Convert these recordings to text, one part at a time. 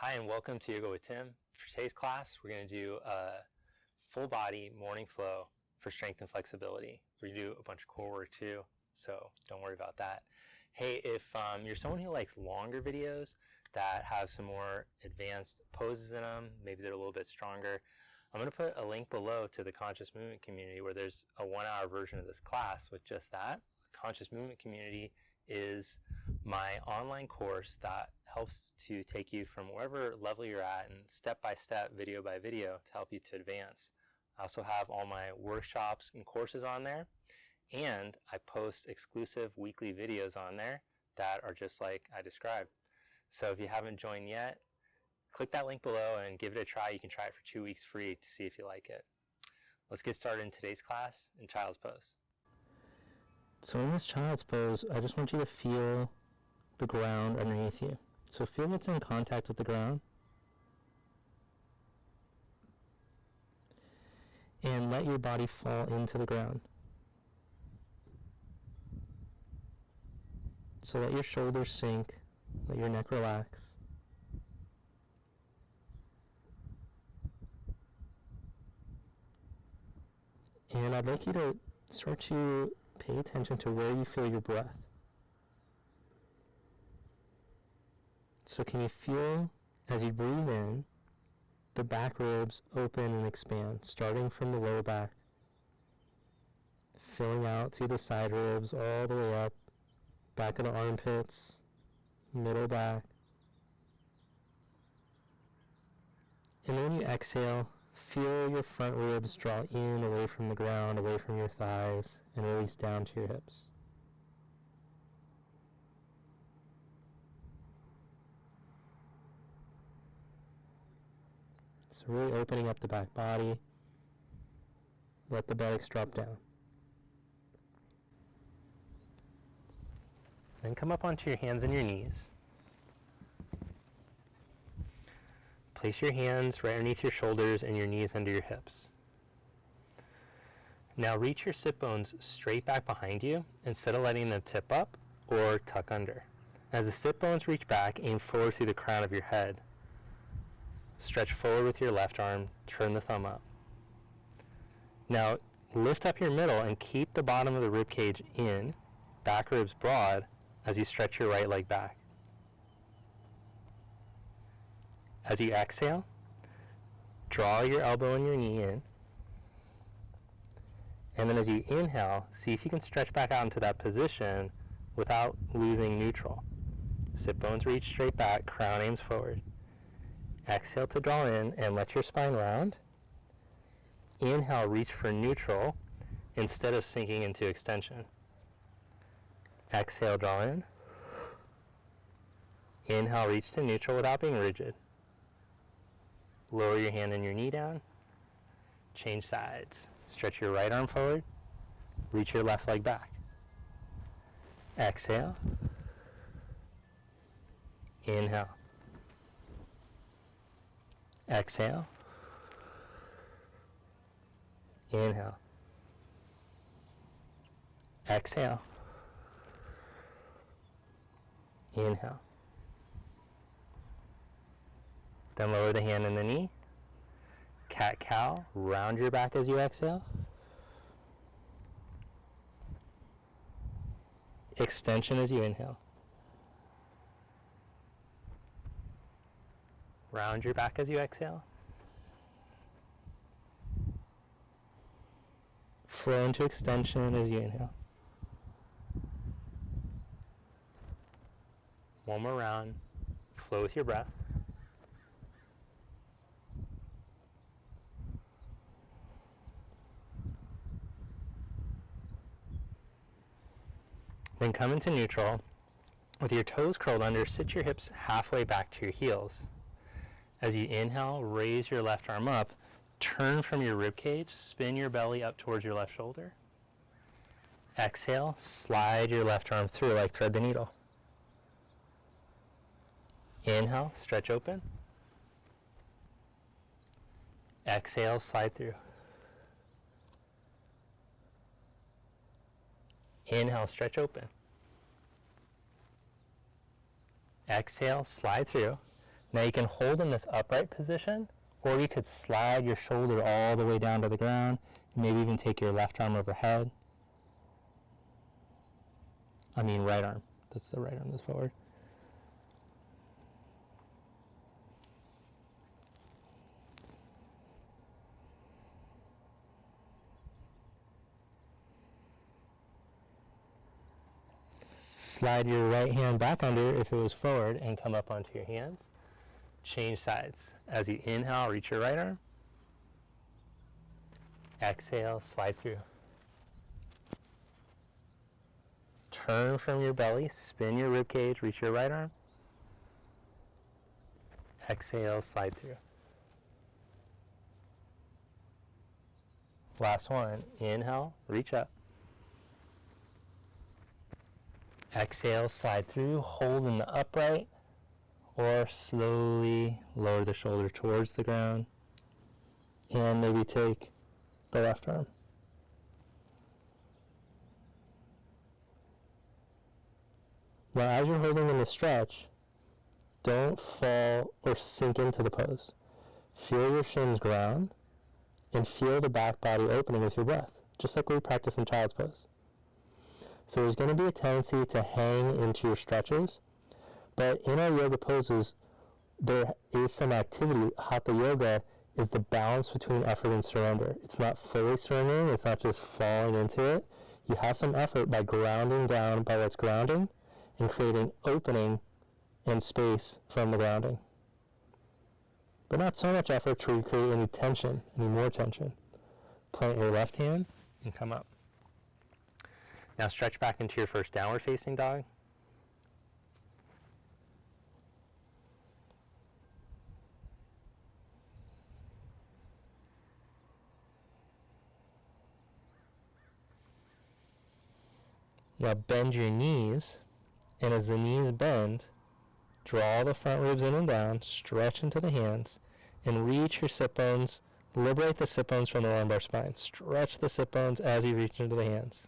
Hi, and welcome to Yoga with Tim. For today's class, we're going to do a full body morning flow for strength and flexibility. We're going to do a bunch of core work too, so don't worry about that. Hey, if you're someone who likes longer videos that have some more advanced poses in them, maybe they're a little bit stronger, I'm going to put a link below to the Conscious Movement community where there's a 1-hour version of this class with just that. Conscious Movement community is my online course that helps to take you from wherever level you're at and step by step, video by video to help you to advance. I also have all my workshops and courses on there, and I post exclusive weekly videos on there that are just like I described. So if you haven't joined yet, click that link below and give it a try. You can try it for 2 weeks free to see if you like it. Let's get started in today's class in Child's Pose. So in this Child's Pose, I just want you to feel the ground underneath you. So feel what's in contact with the ground. And let your body fall into the ground. So let your shoulders sink, let your neck relax. And I'd like you to start to pay attention to where you feel your breath. So can you feel, as you breathe in, the back ribs open and expand, starting from the lower back, filling out through the side ribs, all the way up, back of the armpits, middle back. And then when you exhale, feel your front ribs draw in, away from the ground, away from your thighs, and release down to your hips. So really opening up the back body. Let the buttocks drop down. Then come up onto your hands and your knees. Place your hands right underneath your shoulders and your knees under your hips. Now reach your sit bones straight back behind you instead of letting them tip up or tuck under. As the sit bones reach back, aim forward through the crown of your head. Stretch forward with your left arm, turn the thumb up. Now lift up your middle and keep the bottom of the rib cage in, back ribs broad, as you stretch your right leg back. As you exhale, draw your elbow and your knee in. And then as you inhale, see if you can stretch back out into that position without losing neutral. Sit bones reach straight back, crown aims forward. Exhale to draw in and let your spine round. Inhale, reach for neutral instead of sinking into extension. Exhale, draw in. Inhale, reach to neutral without being rigid. Lower your hand and your knee down. Change sides. Stretch your right arm forward. Reach your left leg back. Exhale. Inhale. Exhale. Inhale. Exhale. Inhale. Then lower the hand and the knee. Cat-cow. Round your back as you exhale. Extension as you inhale. Round your back as you exhale. Flow into extension as you inhale. One more round. Flow with your breath. Then come into neutral. With your toes curled under, sit your hips halfway back to your heels. As you inhale, raise your left arm up, turn from your rib cage, spin your belly up towards your left shoulder. Exhale, slide your left arm through like thread the needle. Inhale, stretch open. Exhale, slide through. Inhale, stretch open. Exhale, slide through. Now you can hold in this upright position, or you could slide your shoulder all the way down to the ground, and maybe even take your left arm overhead. I mean right arm. That's the right arm that's forward. Slide your right hand back under if it was forward and come up onto your hands. Change sides. As you inhale, reach your right arm. Exhale, slide through. Turn from your belly, spin your rib cage, reach your right arm. Exhale, slide through. Last one. Inhale, reach up. Exhale, slide through, hold in the upright, or slowly lower the shoulder towards the ground, and maybe take the left arm. Now, as you're holding in the stretch, don't fall or sink into the pose. Feel your shins ground, and feel the back body opening with your breath, just like we practice in child's pose. So there's going to be a tendency to hang into your stretches, but in our yoga poses, there is some activity. Hatha yoga is the balance between effort and surrender. It's not fully surrendering, it's not just falling into it. You have some effort by grounding down by what's grounding and creating opening and space from the grounding. But not so much effort to create any tension, any more tension. Plant your left hand and come up. Now stretch back into your first downward facing dog. Now bend your knees, and as the knees bend, draw the front ribs in and down, stretch into the hands, and reach your sit bones. Liberate the sit bones from the lumbar spine. Stretch the sit bones as you reach into the hands.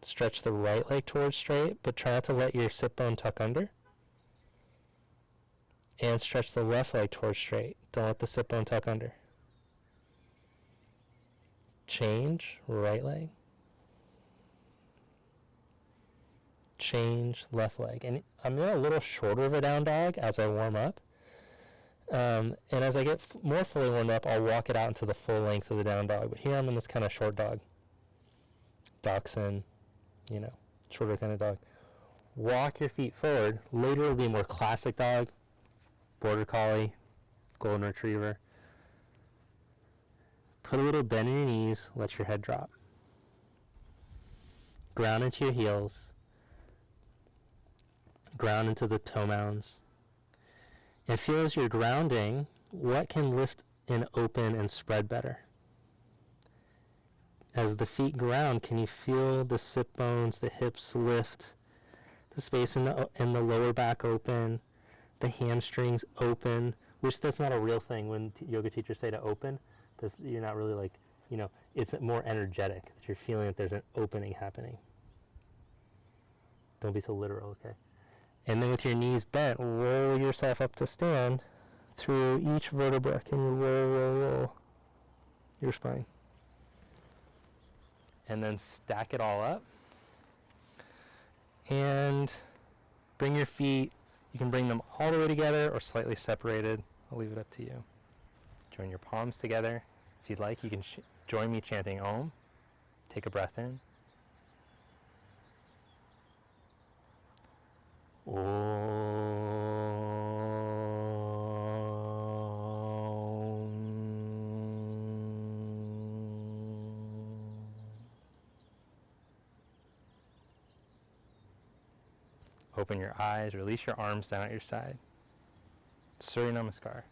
Stretch the right leg towards straight, but try not to let your sit bone tuck under. And stretch the left leg towards straight. Don't let the sit bone tuck under. Change, right leg. Change, left leg. And I'm in a little shorter of a down dog as I warm up. And as I get more fully warmed up, I'll walk it out into the full length of the down dog. But here I'm in this kind of short dog. Dachshund, shorter kind of dog. Walk your feet forward. Later it'll be more classic dog, border collie, golden retriever. Put a little bend in your knees, let your head drop. Ground into your heels. Ground into the toe mounds. And feel as you're grounding, what can lift and open and spread better? As the feet ground, can you feel the sit bones, the hips lift, the space in the lower back open, the hamstrings open, which that's not a real thing when yoga teachers say to open. You're not really it's more energetic, that you're feeling that there's an opening happening. Don't be so literal, okay? And then with your knees bent, roll yourself up to stand through each vertebra. Can you roll your spine? And then stack it all up. And bring your feet, you can bring them all the way together or slightly separated. I'll leave it up to you. Join your palms together. If you'd like, you can join me chanting Om. Take a breath in. Open your eyes, release your arms down at your side. Surya Namaskar.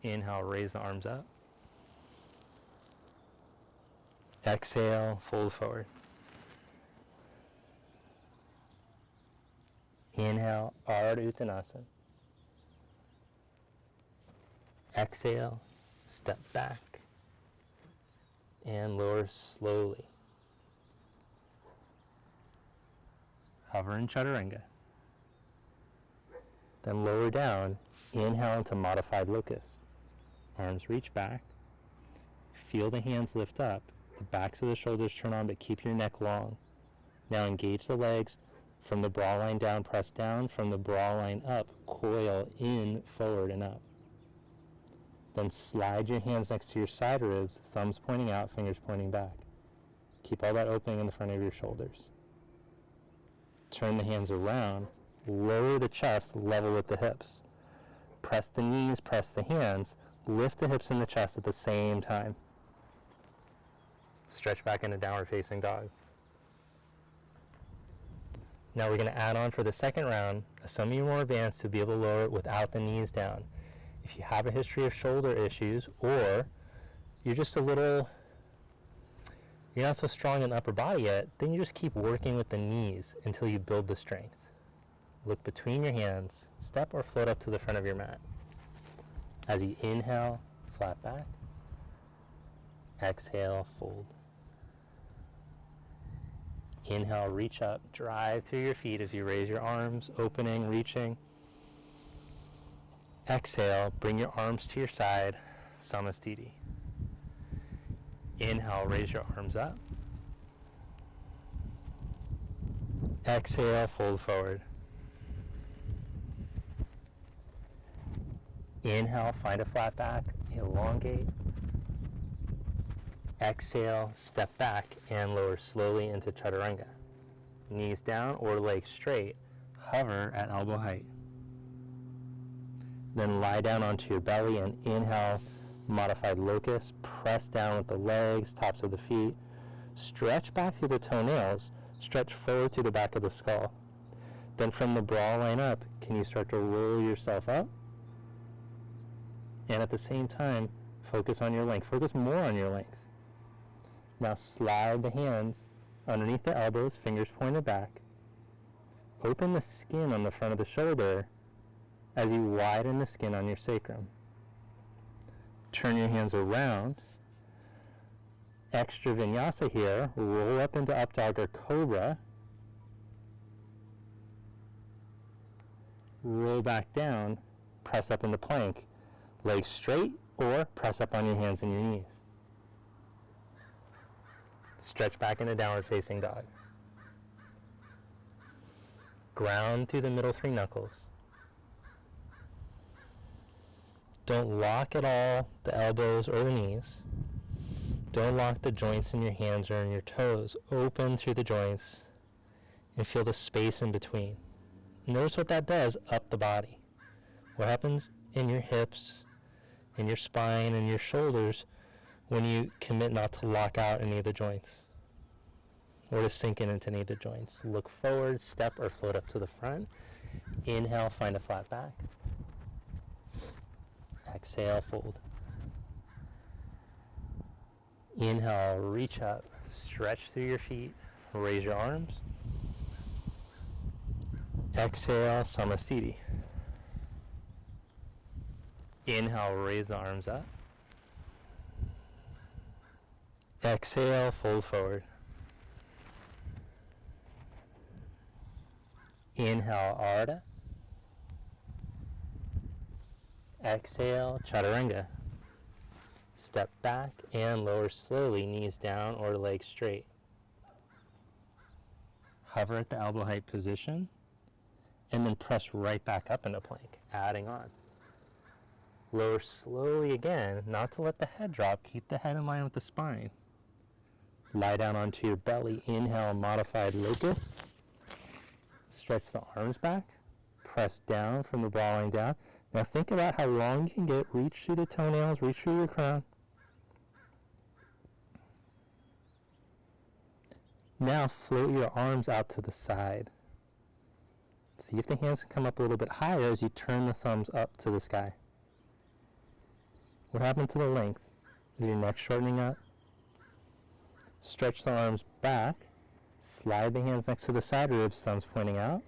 Inhale, raise the arms up. Exhale, fold forward. Inhale, Ardha Uttanasana. Exhale, step back. And lower slowly. Hover in Chaturanga. Then lower down, inhale into modified locust. Arms reach back. Feel the hands lift up. The backs of the shoulders turn on, but keep your neck long. Now engage the legs. From the bra line down, press down. From the bra line up, coil in, forward, and up. Then slide your hands next to your side ribs, thumbs pointing out, fingers pointing back. Keep all that opening in the front of your shoulders. Turn the hands around. Lower the chest, level with the hips. Press the knees, press the hands. Lift the hips and the chest at the same time. Stretch back into downward facing dog. Now we're going to add on for the second round, some of you more advanced to be able to lower it without the knees down. If you have a history of shoulder issues, or you're just you're not so strong in the upper body yet, then you just keep working with the knees until you build the strength. Look between your hands, step or float up to the front of your mat. As you inhale, flat back. Exhale, fold. Inhale, reach up, drive through your feet as you raise your arms, opening, reaching. Exhale, bring your arms to your side, Samasthiti. Inhale, raise your arms up. Exhale, fold forward. Inhale, find a flat back, elongate. Exhale, step back and lower slowly into Chaturanga. Knees down or legs straight, hover at elbow height. Then lie down onto your belly and inhale, modified locust. Press down with the legs, tops of the feet. Stretch back through the toenails, stretch forward to the back of the skull. Then from the bra line up, can you start to roll yourself up? And at the same time, focus on your length. Focus more on your length. Now slide the hands underneath the elbows, fingers pointed back. Open the skin on the front of the shoulder as you widen the skin on your sacrum. Turn your hands around. Extra vinyasa here. Roll up into up dog or cobra. Roll back down. Press up into plank. Legs straight or press up on your hands and your knees. Stretch back into downward facing dog. Ground through the middle three knuckles. Don't lock at all the elbows or the knees. Don't lock the joints in your hands or in your toes. Open through the joints and feel the space in between. Notice what that does up the body. What happens in your hips, in your spine, and your shoulders when you commit not to lock out any of the joints or to sink in into any of the joints. Look forward, step or float up to the front. Inhale, find a flat back. Exhale, fold. Inhale, reach up, stretch through your feet, raise your arms. Exhale, Samasthiti. Inhale, raise the arms up. Exhale, fold forward. Inhale, Ardha. Exhale, Chaturanga. Step back and lower slowly, knees down or legs straight. Hover at the elbow height position, and then press right back up into plank, adding on. Lower slowly again, not to let the head drop, keep the head in line with the spine. Lie down onto your belly, inhale, modified locust. Stretch the arms back, press down from the bra line down. Now think about how long you can get, reach through the toenails, reach through your crown. Now float your arms out to the side. See if the hands can come up a little bit higher as you turn the thumbs up to the sky. What happened to the length? Is your neck shortening up? Stretch the arms back. Slide the hands next to the side ribs, thumbs pointing out.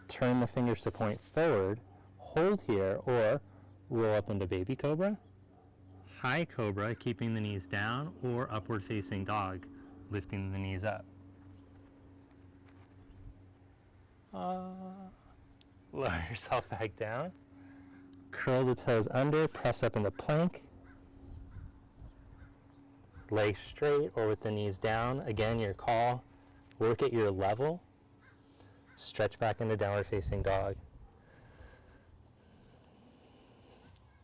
Turn the fingers to point forward. Hold here or roll up into baby cobra. High cobra, keeping the knees down, or upward facing dog, lifting the knees up. Lower yourself back down. Curl the toes under, press up into plank. Legs straight or with the knees down. Again, your call. Work at your level. Stretch back into downward facing dog.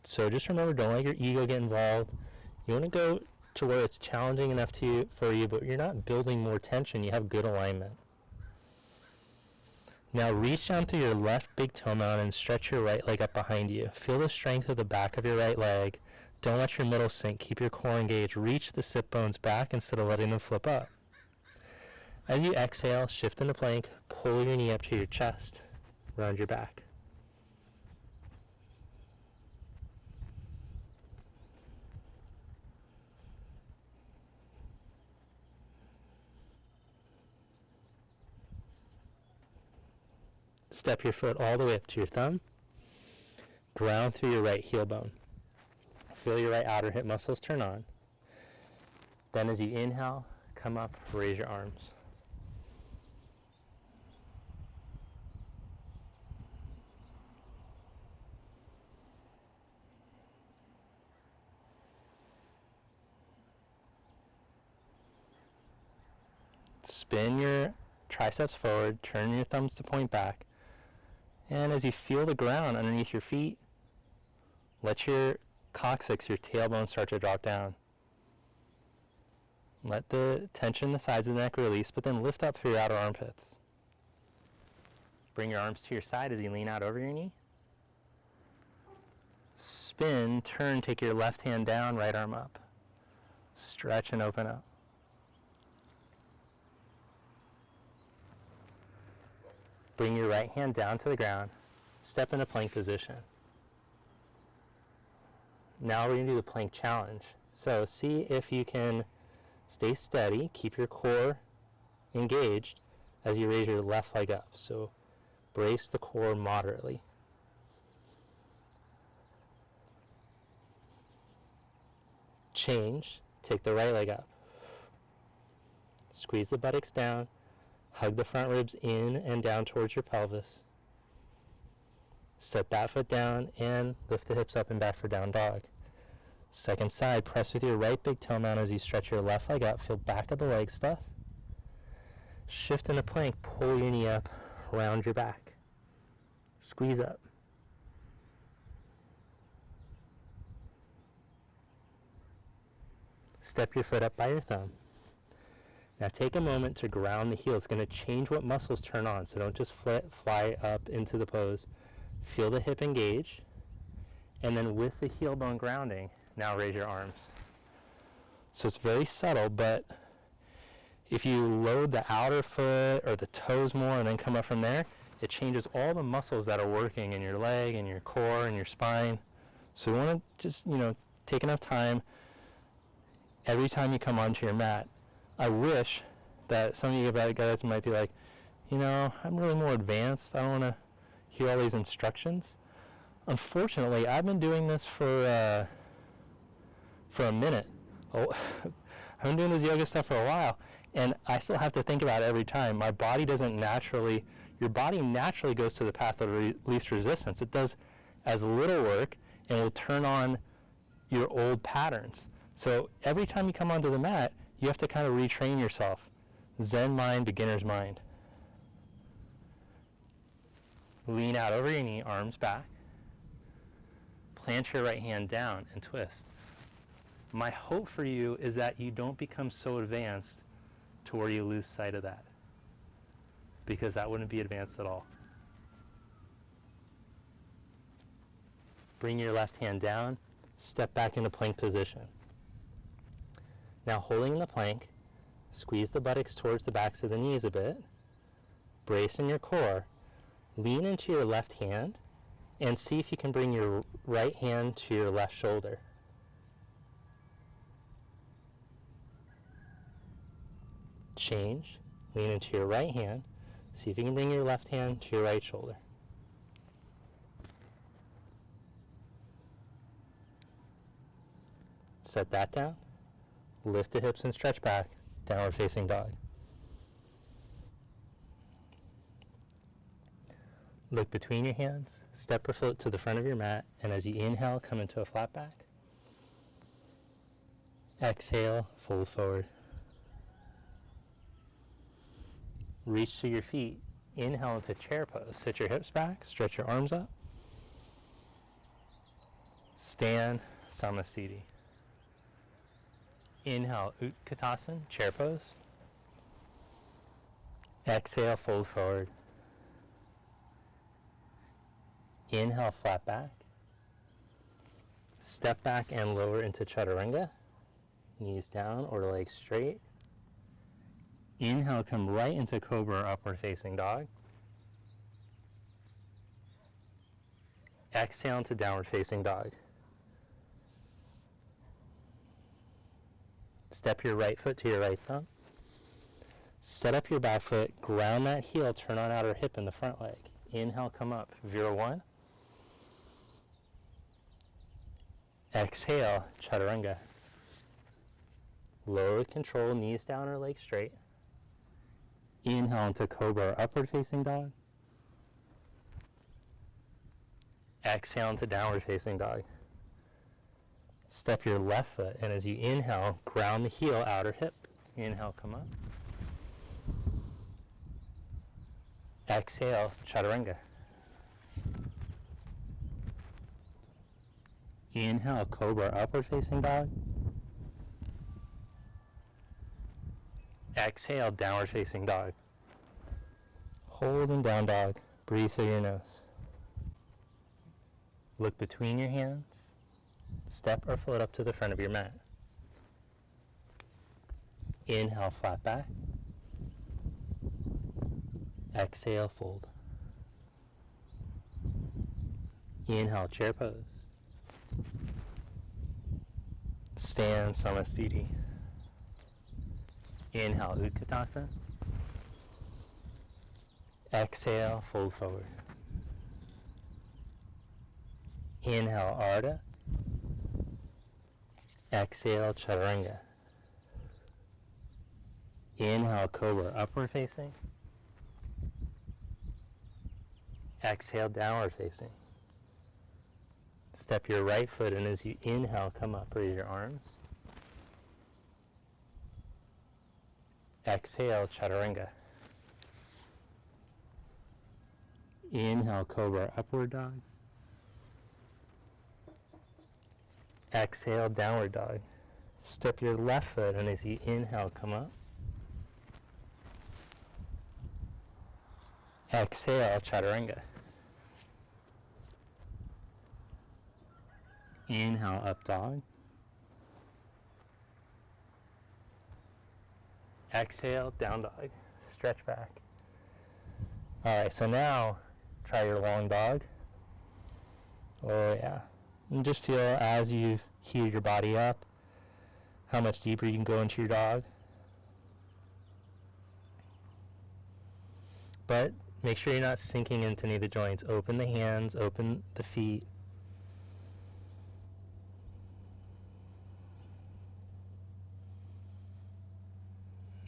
So just remember, don't let your ego get involved. You want to go to where it's challenging enough for you, but you're not building more tension. You have good alignment. Now reach down through your left big toe mound and stretch your right leg up behind you. Feel the strength of the back of your right leg. Don't let your middle sink. Keep your core engaged. Reach the sit bones back instead of letting them flip up. As you exhale, shift into plank. Pull your knee up to your chest. Round your back. Step your foot all the way up to your thumb. Ground through your right heel bone. Feel your right outer hip muscles turn on. Then as you inhale, come up, raise your arms. Spin your triceps forward, turn your thumbs to point back. And as you feel the ground underneath your feet, let your coccyx, your tailbone, start to drop down. Let the tension in the sides of the neck release, but then lift up through your outer armpits. Bring your arms to your side as you lean out over your knee. Spin, turn, take your left hand down, right arm up. Stretch and open up. Bring your right hand down to the ground. Step into plank position. Now we're going to do the plank challenge. So see if you can stay steady, keep your core engaged as you raise your left leg up. So brace the core moderately. Change, take the right leg up. Squeeze the buttocks down. Hug the front ribs in and down towards your pelvis. Set that foot down and lift the hips up and back for down dog. Second side, press with your right big toe mound as you stretch your left leg up. Feel back of the leg stuff. Shift into plank, pull your knee up, round your back. Squeeze up. Step your foot up by your thumb. Now take a moment to ground the heel. It's going to change what muscles turn on, so don't just fly up into the pose. Feel the hip engage, and then with the heel bone grounding, now raise your arms. So it's very subtle, but if you load the outer foot or the toes more and then come up from there, it changes all the muscles that are working in your leg and your core and your spine. So you want to just, take enough time every time you come onto your mat. I wish that some of you guys might be like, I'm really more advanced. I don't want to hear all these instructions. Unfortunately, I've been doing this for a minute. Oh, I've been doing this yoga stuff for a while, and I still have to think about it every time. My body your body naturally goes to the path of least resistance. It does as little work and will turn on your old patterns. So every time you come onto the mat, you have to kind of retrain yourself. Zen mind, beginner's mind. Lean out over your knee, arms back. Plant your right hand down and twist. My hope for you is that you don't become so advanced to where you lose sight of that, because that wouldn't be advanced at all. Bring your left hand down, step back into plank position. Now holding in the plank, squeeze the buttocks towards the backs of the knees a bit, brace in your core, lean into your left hand, and see if you can bring your right hand to your left shoulder. Change, lean into your right hand, see if you can bring your left hand to your right shoulder. Set that down. Lift the hips and stretch back, downward facing dog. Look between your hands, step or float to the front of your mat, and as you inhale, come into a flat back. Exhale, fold forward. Reach to your feet. Inhale into chair pose. Sit your hips back, stretch your arms up. Stand, Samasthiti. Inhale, Utkatasana, chair pose. Exhale, fold forward. Inhale, flat back. Step back and lower into Chaturanga. Knees down or legs straight. Inhale, come right into Cobra or upward facing dog. Exhale into downward facing dog. Step your right foot to your right thumb. Set up your back foot, ground that heel, turn on outer hip in the front leg. Inhale, come up, Vira 1. Exhale, Chaturanga. Lower with control, knees down or legs straight. Inhale into Cobra or upward facing dog. Exhale into downward facing dog. Step your left foot, and as you inhale, ground the heel, outer hip. Inhale, come up. Exhale, Chaturanga. Inhale, Cobra, upward facing dog. Exhale, downward facing dog. Holding down dog. Breathe through your nose. Look between your hands. Step or float up to the front of your mat. Inhale, flat back. Exhale, fold. Inhale, chair pose. Stand, Samasthiti. Inhale, Utkatasana. Exhale, fold forward. Inhale, Ardha. Exhale, Chaturanga. Inhale, Cobra, upward facing. Exhale, downward facing. Step your right foot, and as you inhale, come up, raise your arms. Exhale, Chaturanga. Inhale, Cobra, upward dog. Exhale, downward dog. Step your left foot, and as you inhale, come up. Exhale, Chaturanga. Inhale, up dog. Exhale, down dog. Stretch back. All right, so now try your long dog. Oh yeah. And just feel as you heat your body up, how much deeper you can go into your dog. But make sure you're not sinking into any of the joints. Open the hands, open the feet.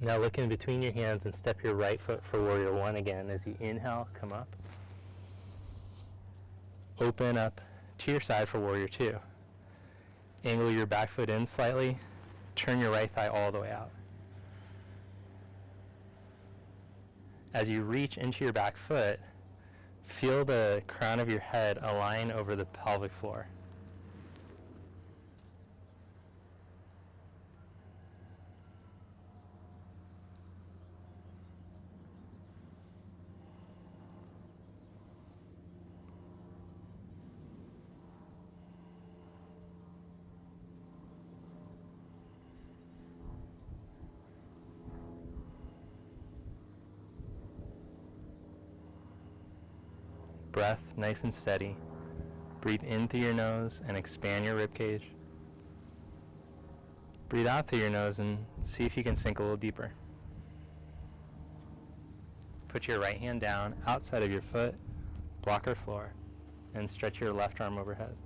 Now look in between your hands and step your right foot for Warrior 1 again. As you inhale, come up. Open up to your side for Warrior 2. Angle your back foot in slightly. Turn your right thigh all the way out. As you reach into your back foot, feel the crown of your head align over the pelvic floor. Breath nice and steady. Breathe in through your nose and expand your rib cage. Breathe out through your nose and see if you can sink a little deeper. Put your right hand down outside of your foot, blocker floor, and stretch your left arm overhead.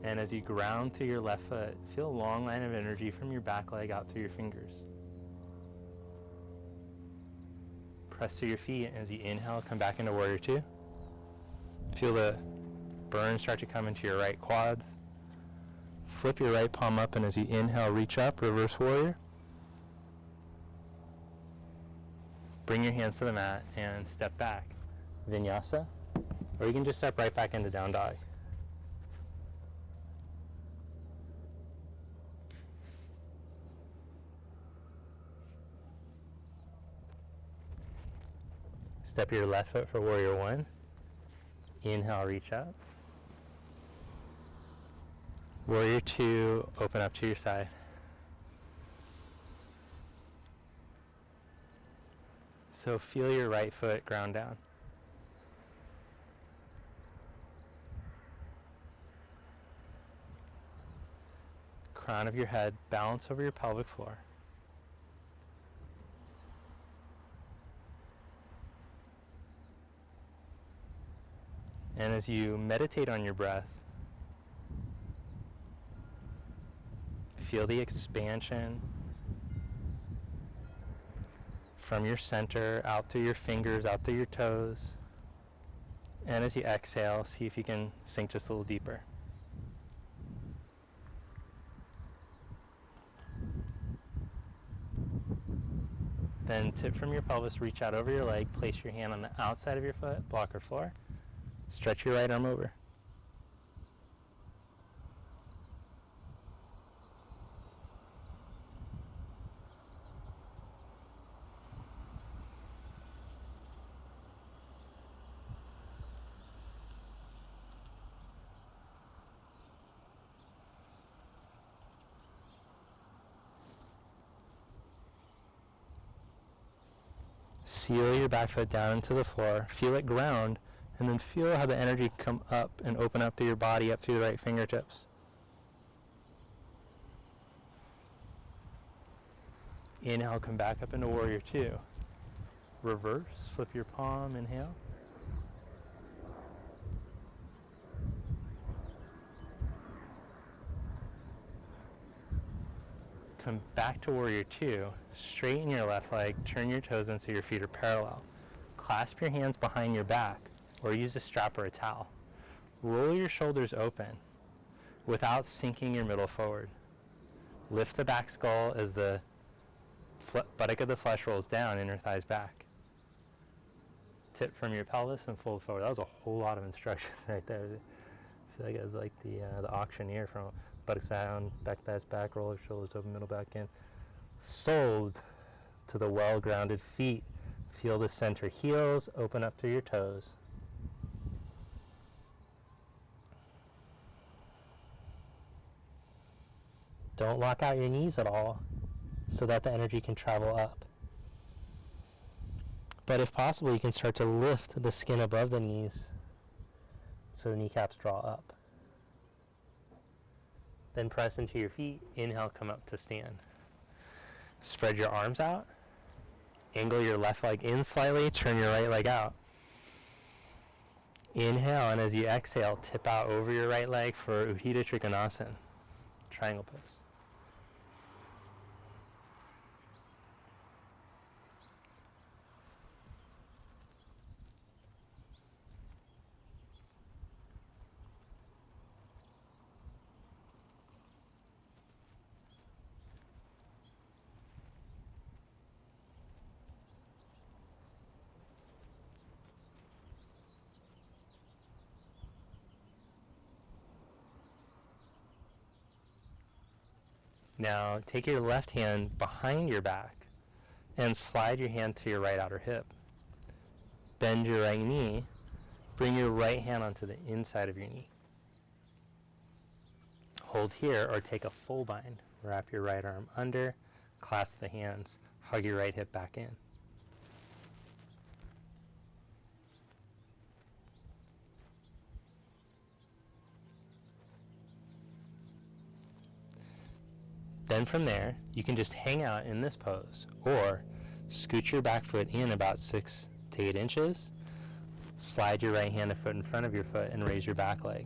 And as you ground through your left foot, feel a long line of energy from your back leg out through your fingers. Press through your feet, and as you inhale, come back into Warrior Two. Feel the burn start to come into your right quads. Flip your right palm up, and as you inhale, reach up, Reverse Warrior. Bring your hands to the mat and step back, Vinyasa. Or you can just step right back into Down Dog. Step your left foot for Warrior One. Inhale, reach up. Warrior Two, open up to your side. So feel your right foot ground down. Crown of your head, balance over your pelvic floor. And as you meditate on your breath, feel the expansion from your center out through your fingers, out through your toes. And as you exhale, see if you can sink just a little deeper. Then tip from your pelvis, reach out over your leg, place your hand on the outside of your foot, blocker floor. Stretch your right arm over. Seal your back foot down into the floor, feel it ground, and then feel how the energy come up and open up through your body, up through the right fingertips. Inhale, come back up into Warrior Two. Reverse, flip your palm, inhale. Come back to Warrior Two, straighten your left leg, turn your toes in so your feet are parallel. Clasp your hands behind your back, or use a strap or a towel. Roll your shoulders open without sinking your middle forward. Lift the back skull as the buttock of the flesh rolls down, inner thighs back. Tip from your pelvis and fold forward. That was a whole lot of instructions right there. I feel like it was like the auctioneer from buttocks down, back thighs back, roll your shoulders open, middle back in. Sold to the well-grounded feet. Feel the center heels, open up through your toes. Don't lock out your knees at all so that the energy can travel up. But if possible, you can start to lift the skin above the knees so the kneecaps draw up. Then press into your feet. Inhale, come up to stand. Spread your arms out. Angle your left leg in slightly. Turn your right leg out. Inhale, and as you exhale, tip out over your right leg for Utthita Trikanasan, triangle pose. Now take your left hand behind your back and slide your hand to your right outer hip. Bend your right knee. Bring your right hand onto the inside of your knee. Hold here or take a full bind. Wrap your right arm under, clasp the hands, hug your right hip back in. Then from there, you can just hang out in this pose or scoot your back foot in about 6 to 8 inches, slide your right hand a foot in front of your foot and raise your back leg.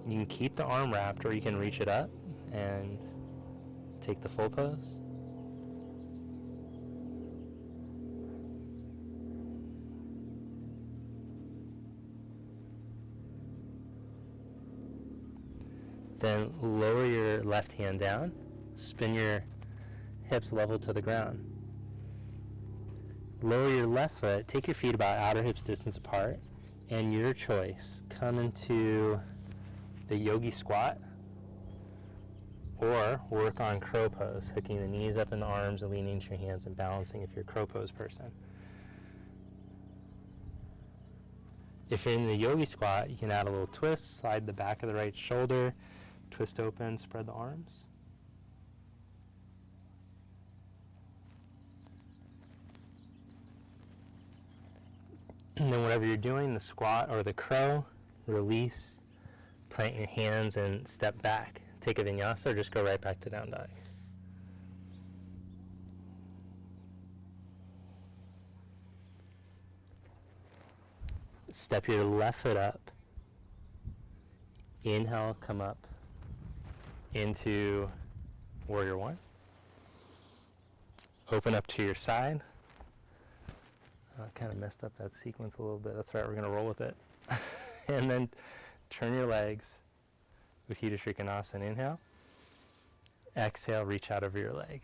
You can keep the arm wrapped, or you can reach it up and take the full pose. Then lower your left hand down, spin your hips level to the ground. Lower your left foot, take your feet about outer hips distance apart, and your choice, come into the yogi squat, or work on crow pose, hooking the knees up in the arms and leaning into your hands and balancing if you're a crow pose person. If you're in the yogi squat, you can add a little twist, slide the back of the right shoulder, twist open, spread the arms. And then whatever you're doing, the squat or the crow, release, plant your hands and step back. Take a vinyasa or just go right back to down dog. Step your left foot up. Inhale, come up into warrior one. Open up to your side. I kind of messed up that sequence a little bit. That's right, we're going to roll with it. And then turn your legs. Utthita Trikanasan, inhale. Exhale, reach out over your leg.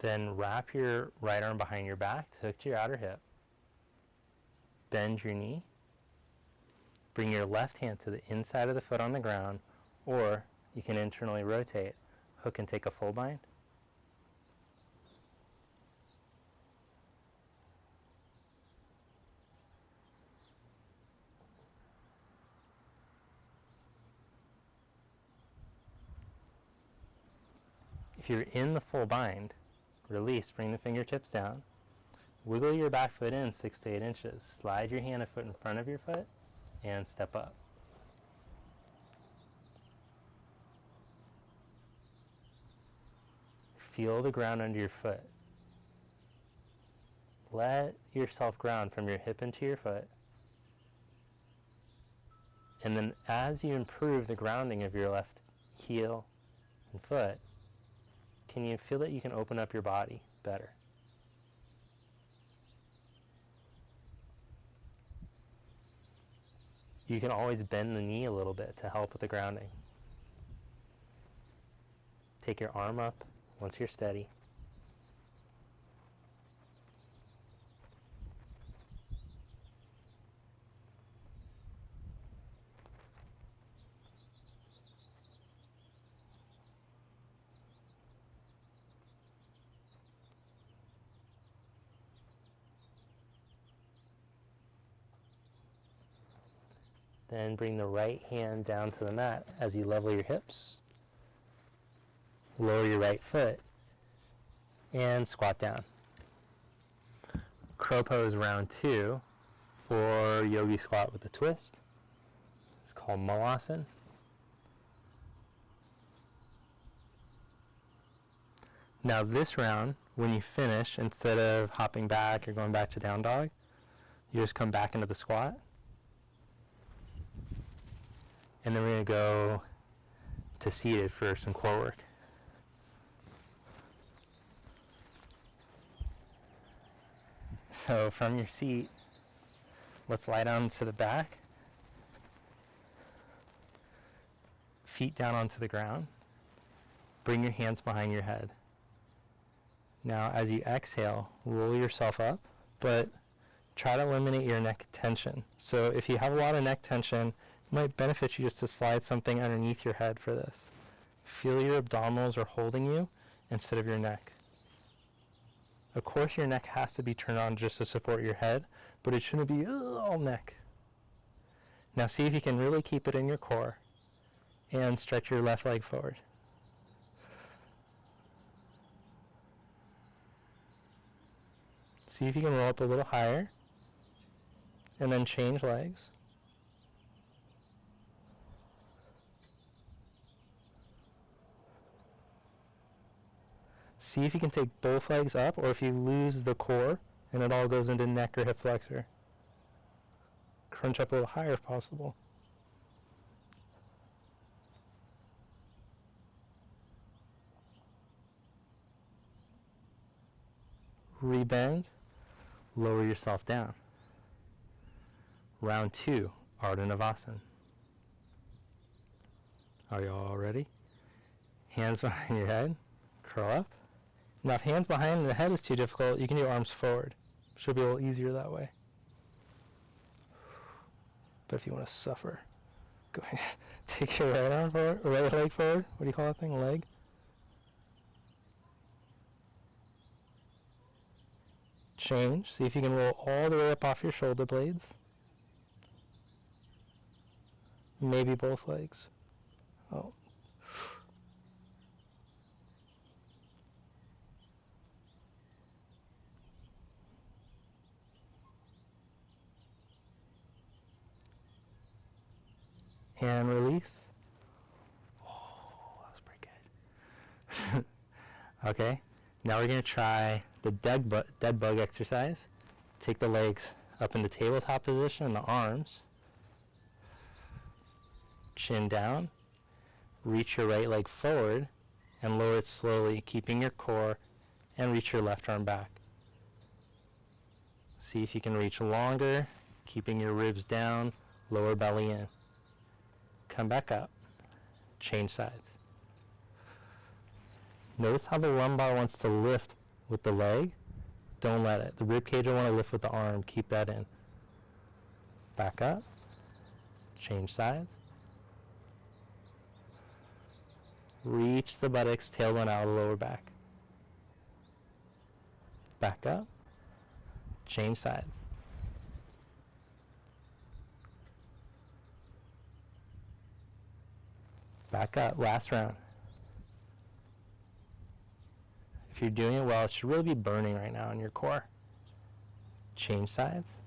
Then wrap your right arm behind your back to hook to your outer hip. Bend your knee. Bring your left hand to the inside of the foot on the ground, or you can internally rotate, hook and take a full bind. If you're in the full bind, release, bring the fingertips down. Wiggle your back foot in 6 to 8 inches. Slide your hand a foot in front of your foot and step up. Feel the ground under your foot. Let yourself ground from your hip into your foot. And then as you improve the grounding of your left heel and foot, can you feel that you can open up your body better? You can always bend the knee a little bit to help with the grounding. Take your arm up once you're steady. Then bring the right hand down to the mat as you level your hips. Lower your right foot and squat down. Crow pose round 2 or yogi squat with a twist. It's called Malasana. Now this round, when you finish, instead of hopping back or going back to down dog, you just come back into the squat. And then we're going to go to seated for some core work. So from your seat, let's lie down to the back. Feet down onto the ground. Bring your hands behind your head. Now as you exhale, roll yourself up, but try to eliminate your neck tension. So if you have a lot of neck tension, it might benefit you just to slide something underneath your head for this. Feel your abdominals are holding you instead of your neck. Of course, your neck has to be turned on just to support your head, but it shouldn't be all neck. Now see if you can really keep it in your core and stretch your left leg forward. See if you can roll up a little higher and then change legs. See if you can take both legs up, or if you lose the core and it all goes into neck or hip flexor. Crunch up a little higher if possible. Rebend, lower yourself down. Round 2, Ardha Navasana. Are you all ready? Hands behind your head, curl up. Now if hands behind the head is too difficult, you can do arms forward. Should be a little easier that way. But if you want to suffer, go ahead. Take your right arm forward, or right leg forward. What do you call that thing? Leg? Change. See if you can roll all the way up off your shoulder blades. Maybe both legs. Oh. And release. Oh, that was pretty good. Okay, now we're going to try the dead bug exercise. Take the legs up into tabletop position and the arms. Chin down. Reach your right leg forward and lower it slowly, keeping your core, and reach your left arm back. See if you can reach longer, keeping your ribs down, lower belly in. Come back up, change sides. Notice how the lumbar wants to lift with the leg. Don't let it. The rib cage will want to lift with the arm. Keep that in. Back up, change sides. Reach the buttocks, tailbone out of the lower back. Back up, change sides. Back up, last round. If you're doing it well, it should really be burning right now in your core. Change sides.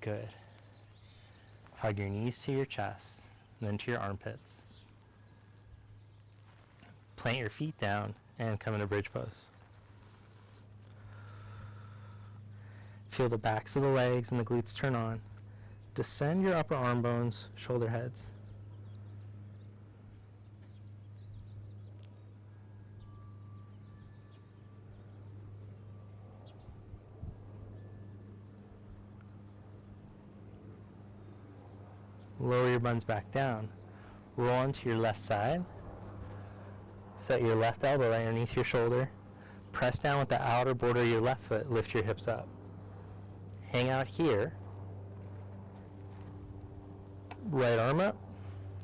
Good. Hug your knees to your chest, and then to your armpits. Plant your feet down and come into bridge pose. Feel the backs of the legs and the glutes turn on. Descend your upper arm bones, shoulder heads. Lower your buns back down. Roll onto your left side. Set your left elbow right underneath your shoulder. Press down with the outer border of your left foot. Lift your hips up. Hang out here. Right arm up.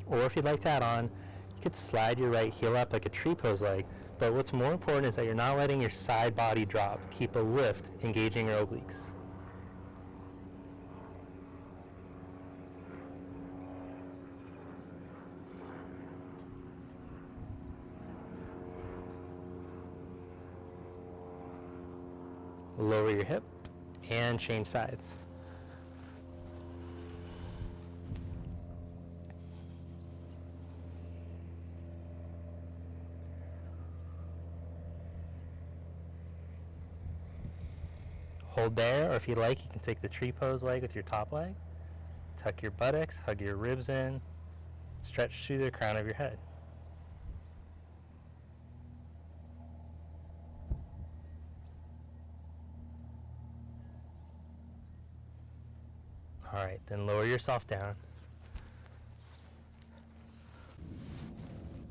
Or if you'd like to add on, you could slide your right heel up like a tree pose leg. But what's more important is that you're not letting your side body drop. Keep a lift, engaging your obliques. Lower your hip and change sides. Hold there, or if you like, you can take the tree pose leg with your top leg. Tuck your buttocks, hug your ribs in, stretch through the crown of your head. All right, then lower yourself down.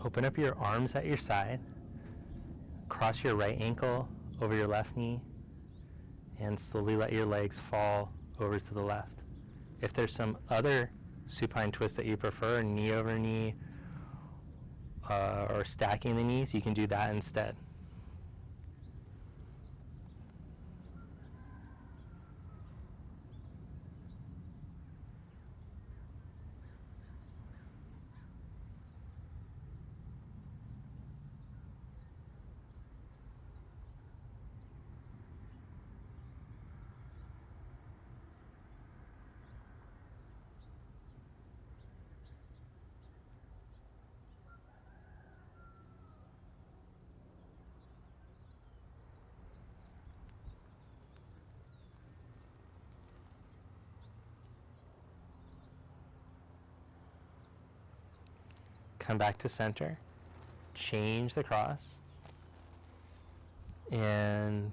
Open up your arms at your side. Cross your right ankle over your left knee and slowly let your legs fall over to the left. If there's some other supine twist that you prefer, knee over knee, or stacking the knees, you can do that instead. Come back to center, change the cross, and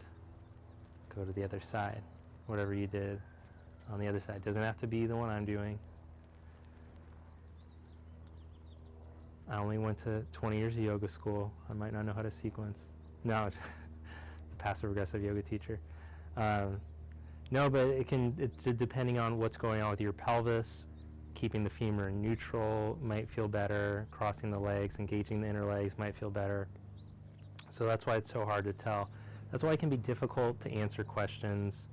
go to the other side. Whatever you did on the other side. Doesn't have to be the one I'm doing. I only went to 20 years of yoga school. I might not know how to sequence. No, the passive regressive yoga teacher. No, but depending on what's going on with your pelvis, keeping the femur in neutral might feel better. Crossing the legs, engaging the inner legs might feel better. So that's why it's so hard to tell. That's why it can be difficult to answer questions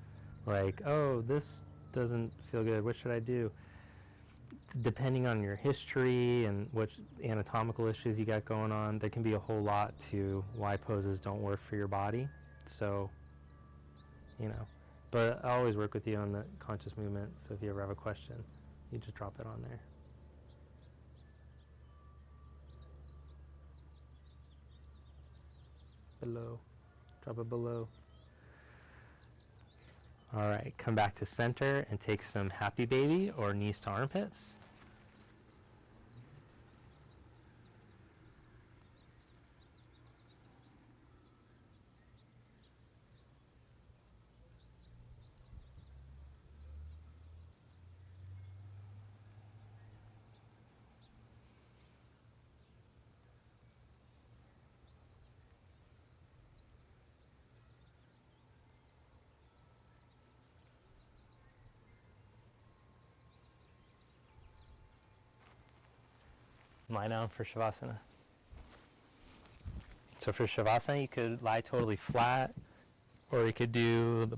like, oh, this doesn't feel good, what should I do? Depending on your history and what anatomical issues you got going on, there can be a whole lot to why poses don't work for your body. So, you know, but I always work with you on the conscious movement, so if you ever have a question, you just drop it on there. Below. Drop it below. All right, come back to center and take some happy baby or knees to armpits. Lie down for Shavasana. So for Shavasana, you could lie totally flat, or you could do the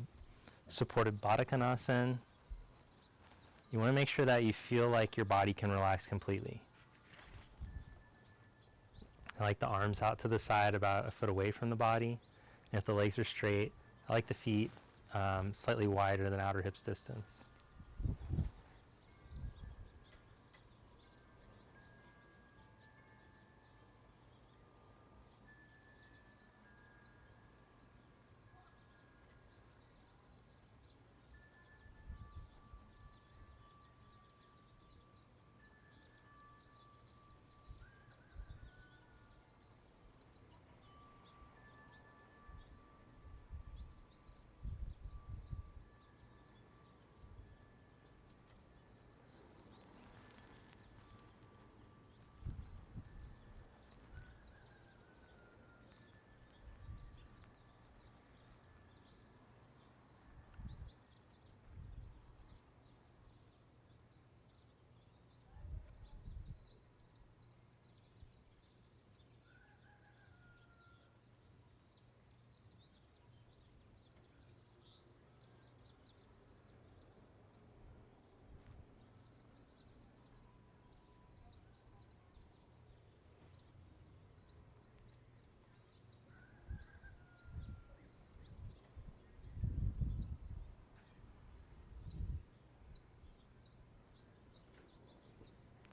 supported Trikanasan. You want to make sure that you feel like your body can relax completely. I like the arms out to the side, about a foot away from the body. And if the legs are straight, I like the feet slightly wider than outer hips distance.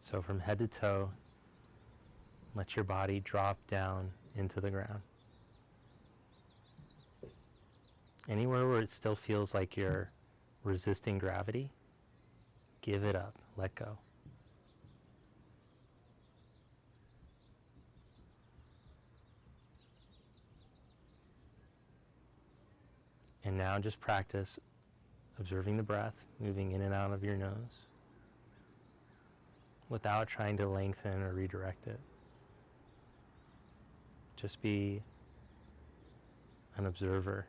So from head to toe, let your body drop down into the ground. Anywhere where it still feels like you're resisting gravity, give it up, let go. And now just practice observing the breath, moving in and out of your nose, without trying to lengthen or redirect it. Just be an observer.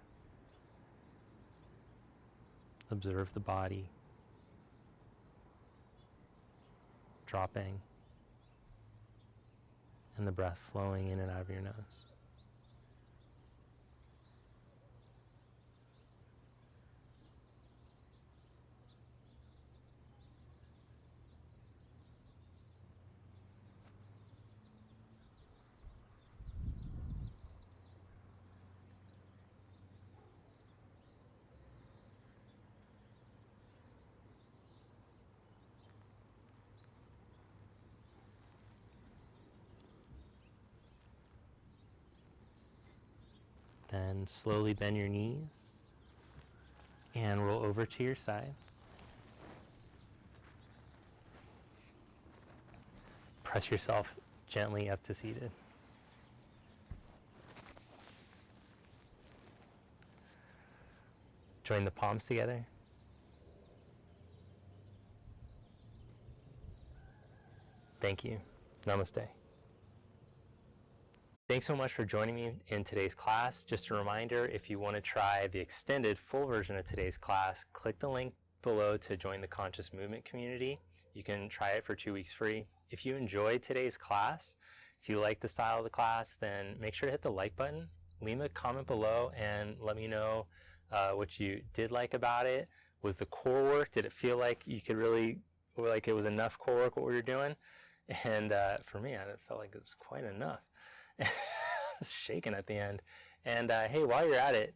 Observe the body dropping and the breath flowing in and out of your nose. Then slowly bend your knees and roll over to your side. Press yourself gently up to seated. Join the palms together. Thank you. Namaste. Thanks so much for joining me in today's class. Just a reminder, if you want to try the extended full version of today's class, click the link below to join the Conscious Movement community. You can try it for 2 weeks free. If you enjoyed today's class, if you like the style of the class, then make sure to hit the like button, leave a comment below, and let me know what you did like about it. Was the core work, did it feel like you could really, like it was enough core work what we were doing? And for me, it felt like it was quite enough. I was shaking at the end. And hey, while you're at it,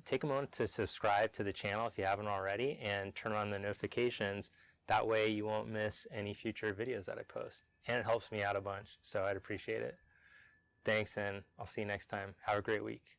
take a moment to subscribe to the channel if you haven't already, and turn on the notifications. That way you won't miss any future videos that I post. And it helps me out a bunch, so I'd appreciate it. Thanks, and I'll see you next time. Have a great week.